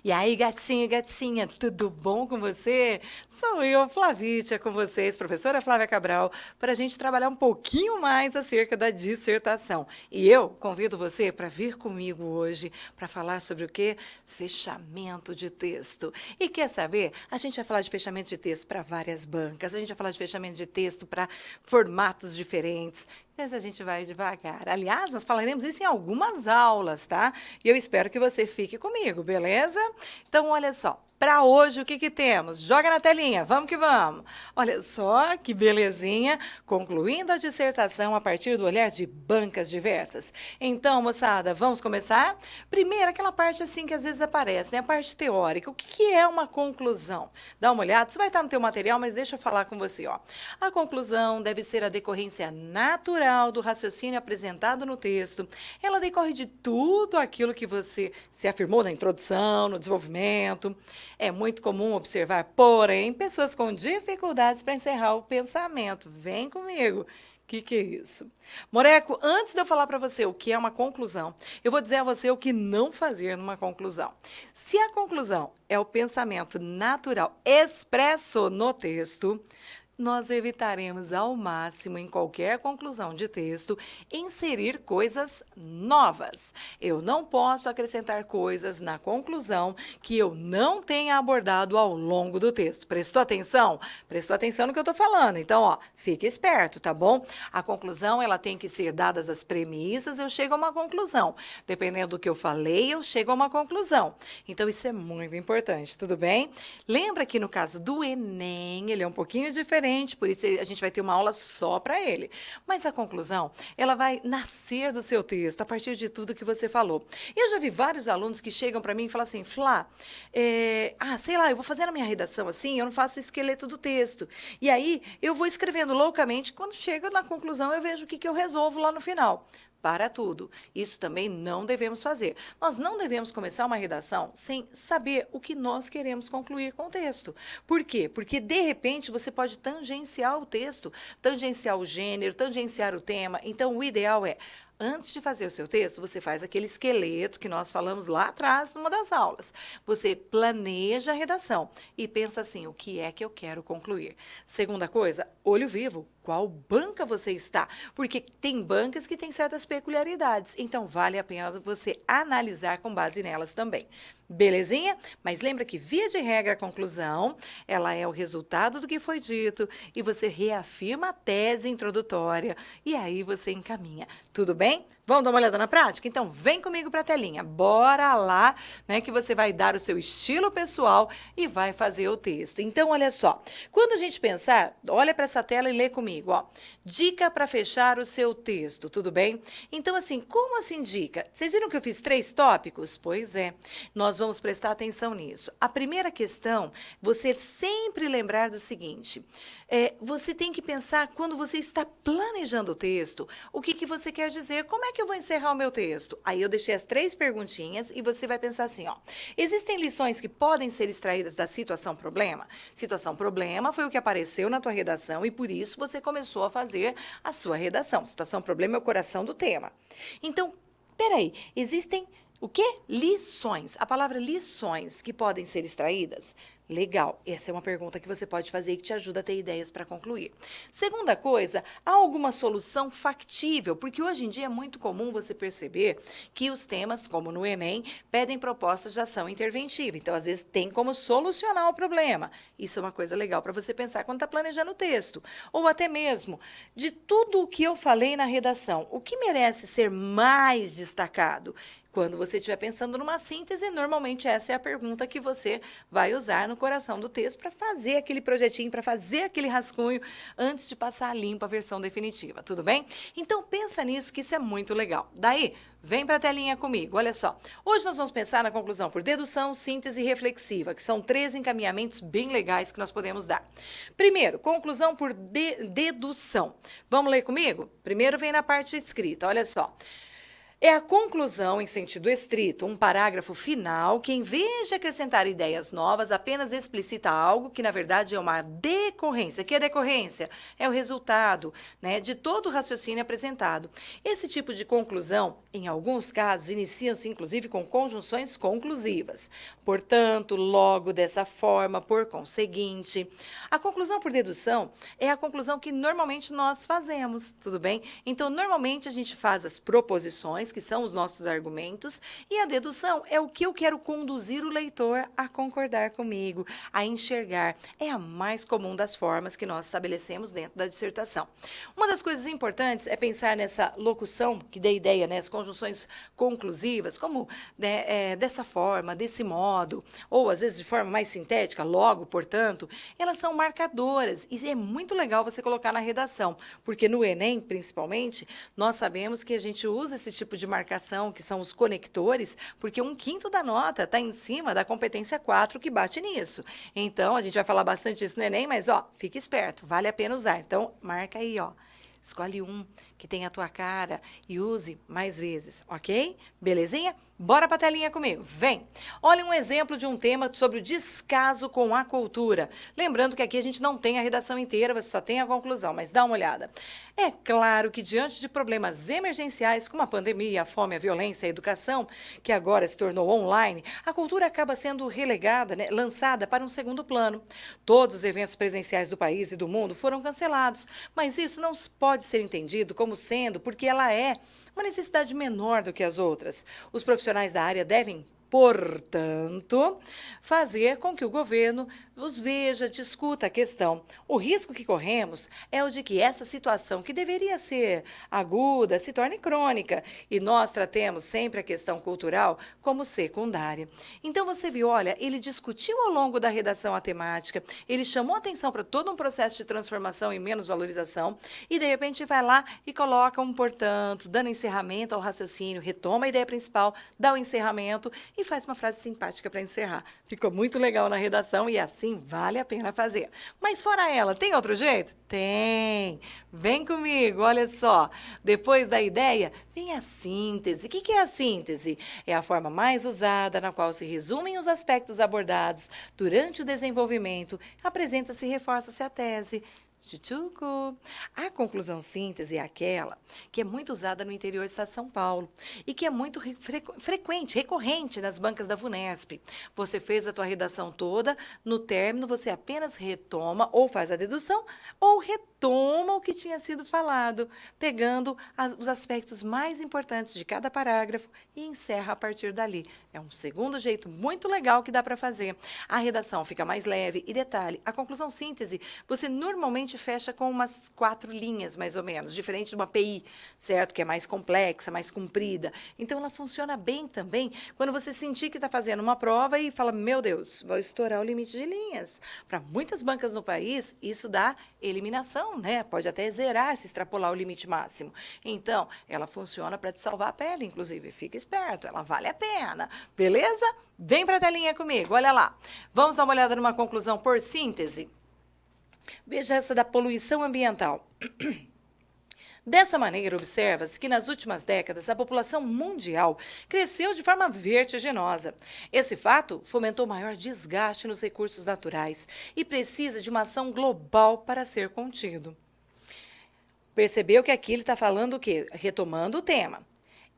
E aí, gatinho e gatinha, tudo bom com você? Sou eu, Flavícia, com vocês, professora Flávia Cabral, para a gente trabalhar um pouquinho mais acerca da dissertação. E eu convido você para vir comigo hoje para falar sobre o quê? Fechamento de texto. E quer saber? A gente vai falar de fechamento de texto para várias bancas, a gente vai falar de fechamento de texto para formatos diferentes. Mas a gente vai devagar. Aliás, nós falaremos isso em algumas aulas, tá? E eu espero que você fique comigo, beleza? Então, olha só. Para hoje, o que que temos? Joga na telinha, vamos que vamos. Olha só que belezinha, concluindo a dissertação a partir do olhar de bancas diversas. Então, moçada, vamos começar? Primeiro, aquela parte assim que às vezes aparece, né? A parte teórica. O que que é uma conclusão? Dá uma olhada, isso vai estar no teu material, mas deixa eu falar com você, ó. A conclusão deve ser a decorrência natural do raciocínio apresentado no texto. Ela decorre de tudo aquilo que você se afirmou na introdução, no desenvolvimento. É muito comum observar, porém, pessoas com dificuldades para encerrar o pensamento. Vem comigo. O que é isso? Moreco, antes de eu falar para você o que é uma conclusão, eu vou dizer a você o que não fazer numa conclusão. Se a conclusão é o pensamento natural expresso no texto, nós evitaremos ao máximo, em qualquer conclusão de texto, inserir coisas novas. Eu não posso acrescentar coisas na conclusão que eu não tenha abordado ao longo do texto. Prestou atenção? Prestou atenção no que eu estou falando. Então, ó, fique esperto, tá bom? A conclusão, ela tem que ser dadas as premissas, eu chego a uma conclusão. Dependendo do que eu falei, eu chego a uma conclusão. Então, isso é muito importante, tudo bem? Lembra que no caso do Enem, ele é um pouquinho diferente, por isso a gente vai ter uma aula só para ele. Mas a conclusão, ela vai nascer do seu texto, a partir de tudo que você falou. Eu já vi vários alunos que chegam para mim e falam assim, Flá, sei lá, eu vou fazer na minha redação assim, eu não faço o esqueleto do texto. E aí, eu vou escrevendo loucamente, quando chega na conclusão, eu vejo o que eu resolvo lá no final. Para tudo. Isso também não devemos fazer. Nós não devemos começar uma redação sem saber o que nós queremos concluir com o texto. Por quê? Porque, de repente, você pode tangenciar o texto, tangenciar o gênero, tangenciar o tema. Então, o ideal é, antes de fazer o seu texto, você faz aquele esqueleto que nós falamos lá atrás, numa das aulas. Você planeja a redação e pensa assim, o que é que eu quero concluir? Segunda coisa, olho vivo. Qual banca você está? Porque tem bancas que têm certas peculiaridades, então vale a pena você analisar com base nelas também. Belezinha? Mas lembra que, via de regra, a conclusão, ela é o resultado do que foi dito e você reafirma a tese introdutória e aí você encaminha. Tudo bem? Vamos dar uma olhada na prática? Então, vem comigo para a telinha. Bora lá, né, que você vai dar o seu estilo pessoal e vai fazer o texto. Então, olha só. Quando a gente pensar, olha para essa tela e lê comigo, ó. Dica para fechar o seu texto, tudo bem? Então, assim, como assim dica? Vocês viram que eu fiz 3 tópicos? Pois é. Nós vamos prestar atenção nisso. A primeira questão, você sempre lembrar do seguinte, você tem que pensar quando você está planejando o texto, o que você quer dizer, como é que eu vou encerrar o meu texto? Aí eu deixei as 3 perguntinhas e você vai pensar assim, ó, existem lições que podem ser extraídas da situação problema? Situação problema foi o que apareceu na tua redação e por isso você começou a fazer a sua redação. Situação problema é o coração do tema. Então, peraí, existem o quê? Lições. A palavra lições que podem ser extraídas? Legal. Essa é uma pergunta que você pode fazer e que te ajuda a ter ideias para concluir. Segunda coisa, há alguma solução factível? Porque hoje em dia é muito comum você perceber que os temas, como no Enem, pedem propostas de ação interventiva. Então, às vezes, tem como solucionar o problema. Isso é uma coisa legal para você pensar quando está planejando o texto. Ou até mesmo, de tudo o que eu falei na redação, o que merece ser mais destacado? Quando você estiver pensando numa síntese, normalmente essa é a pergunta que você vai usar no coração do texto para fazer aquele projetinho, para fazer aquele rascunho antes de passar a limpo a versão definitiva, tudo bem? Então, pensa nisso, que isso é muito legal. Daí, vem para a telinha comigo, olha só. Hoje nós vamos pensar na conclusão por dedução, síntese e reflexiva, que são 3 encaminhamentos bem legais que nós podemos dar. Primeiro, conclusão por dedução. Vamos ler comigo? Primeiro vem na parte escrita, olha só. É a conclusão em sentido estrito, um parágrafo final que, em vez de acrescentar ideias novas, apenas explicita algo que, na verdade, é uma decorrência. Que é decorrência? É o resultado, né, de todo o raciocínio apresentado. Esse tipo de conclusão, em alguns casos, iniciam-se, inclusive, com conjunções conclusivas. Portanto, logo, dessa forma, por conseguinte. A conclusão por dedução é a conclusão que normalmente nós fazemos, tudo bem? Então, normalmente, a gente faz as proposições, que são os nossos argumentos, e a dedução é o que eu quero conduzir o leitor a concordar comigo, a enxergar. É a mais comum das formas que nós estabelecemos dentro da dissertação. Uma das coisas importantes é pensar nessa locução, que dê ideia, né, as conjunções conclusivas, como, né, dessa forma, desse modo, ou às vezes de forma mais sintética, logo, portanto, elas são marcadoras, e é muito legal você colocar na redação, porque no Enem, principalmente, nós sabemos que a gente usa esse tipo de marcação, que são os conectores, porque 1/5 da nota está em cima da competência 4 que bate nisso. Então, a gente vai falar bastante disso no Enem, mas, ó, fique esperto, vale a pena usar. Então, marca aí, ó. Escolhe um que tenha a tua cara e use mais vezes, ok? Belezinha? Bora pra telinha comigo, vem! Olha um exemplo de um tema sobre o descaso com a cultura. Lembrando que aqui a gente não tem a redação inteira, você só tem a conclusão, mas dá uma olhada. É claro que diante de problemas emergenciais, como a pandemia, a fome, a violência, a educação, que agora se tornou online, a cultura acaba sendo relegada, né, lançada para um segundo plano. Todos os eventos presenciais do país e do mundo foram cancelados, mas isso não pode ser entendido como sendo porque ela é uma necessidade menor do que as outras. Os profissionais da área devem, portanto, fazer com que o governo os veja, discuta a questão. O risco que corremos é o de que essa situação, que deveria ser aguda, se torne crônica, e nós tratemos sempre a questão cultural como secundária. Então, você viu, olha, ele discutiu ao longo da redação a temática, ele chamou atenção para todo um processo de transformação e menos valorização, e, de repente, vai lá e coloca um portanto, dando encerramento ao raciocínio, retoma a ideia principal, dá o encerramento e faz uma frase simpática para encerrar. Ficou muito legal na redação e assim vale a pena fazer. Mas fora ela, tem outro jeito? Tem! Vem comigo, olha só. Depois da ideia, vem a síntese. O que é a síntese? É a forma mais usada na qual se resumem os aspectos abordados durante o desenvolvimento, apresenta-se e reforça-se a tese. Tchutchucu. A conclusão síntese é aquela que é muito usada no interior do estado de São Paulo e que é muito frequente, recorrente nas bancas da VUNESP. Você fez a tua redação toda, no término você apenas retoma ou faz a dedução ou retoma o que tinha sido falado, pegando os aspectos mais importantes de cada parágrafo e encerra a partir dali. É um segundo jeito muito legal que dá para fazer. A redação fica mais leve e, detalhe, a conclusão síntese você normalmente fecha com umas 4 linhas, mais ou menos, diferente de uma PI, certo? Que é mais complexa, mais comprida. Então, ela funciona bem também quando você sentir que está fazendo uma prova e fala, meu Deus, vou estourar o limite de linhas. Para muitas bancas no país, isso dá eliminação, né? Pode até zerar se extrapolar o limite máximo. Então, ela funciona para te salvar a pele, inclusive. Fica esperto, ela vale a pena. Beleza? Vem para a telinha comigo, olha lá. Vamos dar uma olhada numa conclusão por síntese? Veja essa da poluição ambiental. Dessa maneira, observa-se que nas últimas décadas a população mundial cresceu de forma vertiginosa. Esse fato fomentou maior desgaste nos recursos naturais e precisa de uma ação global para ser contido. Percebeu que aqui ele está falando o quê? Retomando o tema.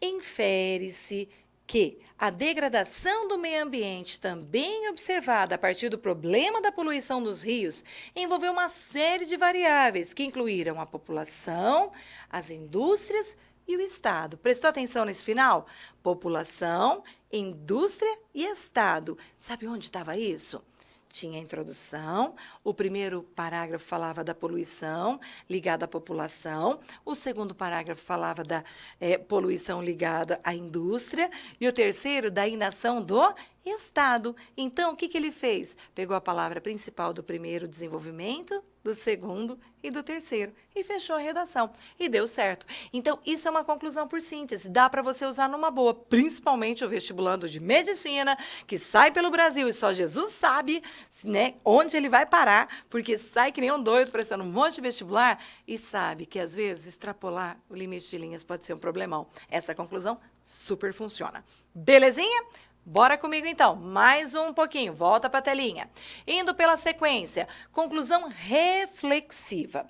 Infere-se que a degradação do meio ambiente, também observada a partir do problema da poluição dos rios, envolveu uma série de variáveis que incluíram a população, as indústrias e o Estado. Prestou atenção nesse final? População, indústria e Estado. Sabe onde estava isso? Tinha a introdução, o primeiro parágrafo falava da poluição ligada à população, o segundo parágrafo falava da poluição ligada à indústria e o terceiro da inação do Estado. Então, o que ele fez? Pegou a palavra principal do primeiro, desenvolvimento, do segundo e do terceiro. E fechou a redação. E deu certo. Então, isso é uma conclusão por síntese. Dá para você usar numa boa, principalmente o vestibulando de medicina, que sai pelo Brasil e só Jesus sabe, né, onde ele vai parar, porque sai que nem um doido prestando um monte de vestibular e sabe que, às vezes, extrapolar o limite de linhas pode ser um problemão. Essa conclusão super funciona. Belezinha? Bora comigo então, mais um pouquinho, volta para a telinha. Indo pela sequência, conclusão reflexiva.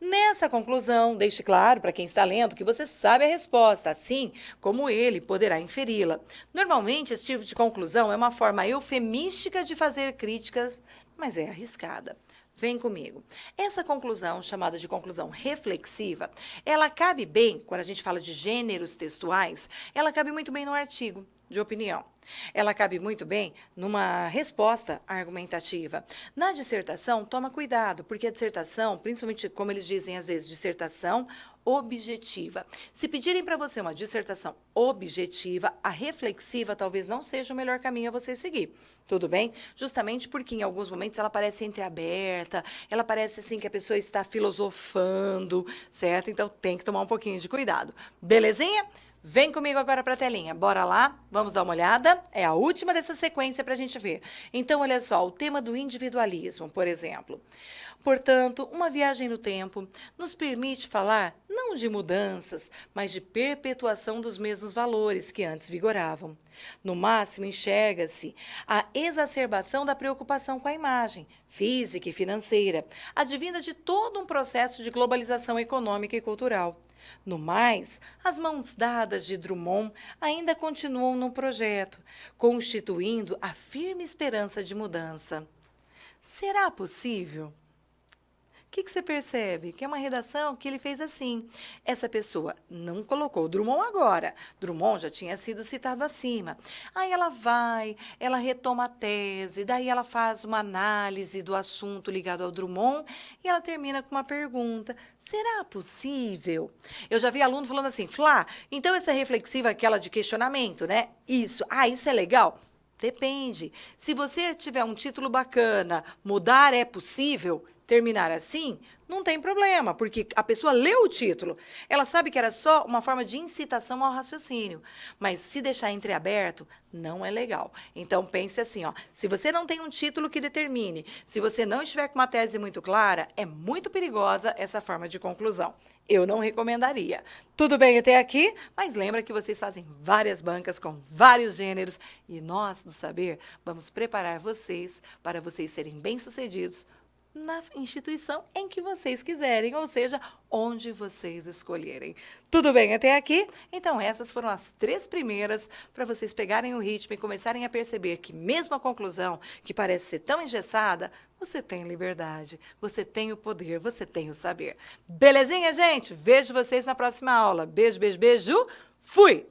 Nessa conclusão, deixe claro para quem está lendo que você sabe a resposta, assim como ele poderá inferi-la. Normalmente, esse tipo de conclusão é uma forma eufemística de fazer críticas, mas é arriscada. Vem comigo. Essa conclusão, chamada de conclusão reflexiva, ela cabe bem, quando a gente fala de gêneros textuais, ela cabe muito bem no artigo de opinião. Ela cabe muito bem numa resposta argumentativa. Na dissertação, toma cuidado, porque a dissertação, principalmente como eles dizem às vezes, dissertação objetiva. Se pedirem para você uma dissertação objetiva, a reflexiva talvez não seja o melhor caminho a você seguir. Tudo bem? Justamente porque em alguns momentos ela parece entreaberta, ela parece assim que a pessoa está filosofando, certo? Então tem que tomar um pouquinho de cuidado. Belezinha? Vem comigo agora para a telinha. Bora lá? Vamos dar uma olhada? É a última dessa sequência para a gente ver. Então, olha só, o tema do individualismo, por exemplo. Portanto, uma viagem no tempo nos permite falar não de mudanças, mas de perpetuação dos mesmos valores que antes vigoravam. No máximo, enxerga-se a exacerbação da preocupação com a imagem, física e financeira, advinda de todo um processo de globalização econômica e cultural. No mais, as mãos dadas de Drummond ainda continuam no projeto, constituindo a firme esperança de mudança. Será possível? O que você percebe? Que é uma redação que ele fez assim. Essa pessoa não colocou Drummond agora. Drummond já tinha sido citado acima. Aí ela retoma a tese, daí ela faz uma análise do assunto ligado ao Drummond e ela termina com uma pergunta. Será possível? Eu já vi aluno falando assim, Flá, então essa reflexiva é aquela de questionamento, né? Isso é legal? Depende. Se você tiver um título bacana, mudar é possível, terminar assim, não tem problema, porque a pessoa leu o título. Ela sabe que era só uma forma de incitação ao raciocínio. Mas se deixar entreaberto, não é legal. Então, pense assim, ó, se você não tem um título que determine, se você não estiver com uma tese muito clara, é muito perigosa essa forma de conclusão. Eu não recomendaria. Tudo bem até aqui? Mas lembra que vocês fazem várias bancas com vários gêneros e nós, do Saber, vamos preparar vocês para vocês serem bem-sucedidos na instituição em que vocês quiserem, ou seja, onde vocês escolherem. Tudo bem até aqui? Então, essas foram as 3 primeiras para vocês pegarem o ritmo e começarem a perceber que mesmo a conclusão, que parece ser tão engessada, você tem liberdade, você tem o poder, você tem o saber. Belezinha, gente? Vejo vocês na próxima aula. Beijo, beijo, beijo. Fui!